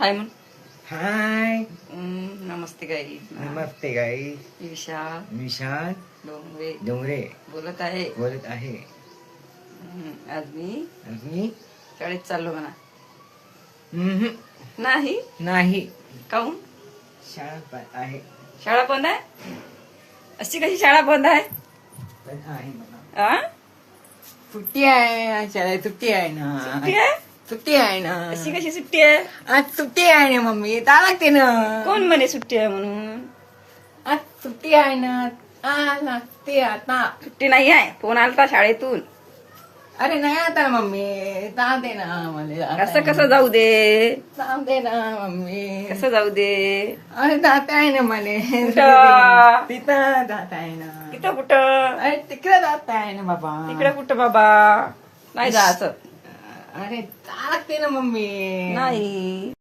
हाय म्हण. हाय. नमस्ते गाई. नमस्ते गाई. विशाल विशाल डोंगरे डोंगरे बोलत आहे. बोलत आहे. आज मी मी शाळेत चाललो म्हणा. हम्म, नाही नाही. काहून? शाळा आहे. शाळा बंद आहे. अशी कशी शाळा बंद आहे? पण आहे म्हणा. आ? सुट्टी आहे. शाळेत सुट्टी आहे ना. सुट्टी आहे? सुट्टी आहे ना. अशी कशी सुट्टी आहे? आज सुट्टी आहे ना मम्मी. ता लागते ना. कोण म्हणे सुट्टी आहे म्हणून? आज सुट्टी आहे ना. आज लागते आता. सुट्टी नाही आहे. फोन आलता शाळेतून. अरे नाही आता मम्मी. ता दे ना मला. असं कसं जाऊ दे? ता दे ना मम्मी. कसं जाऊ दे? अरे जात आहे ना मला. कुठं? तिथं जात आहे ना. तिथं कुठं? अरे तिकडे जात आहे ना बाबा. तिकडे कुठं बाबा? नाही जायचं. अरे लागते ना मम्मी. नाही.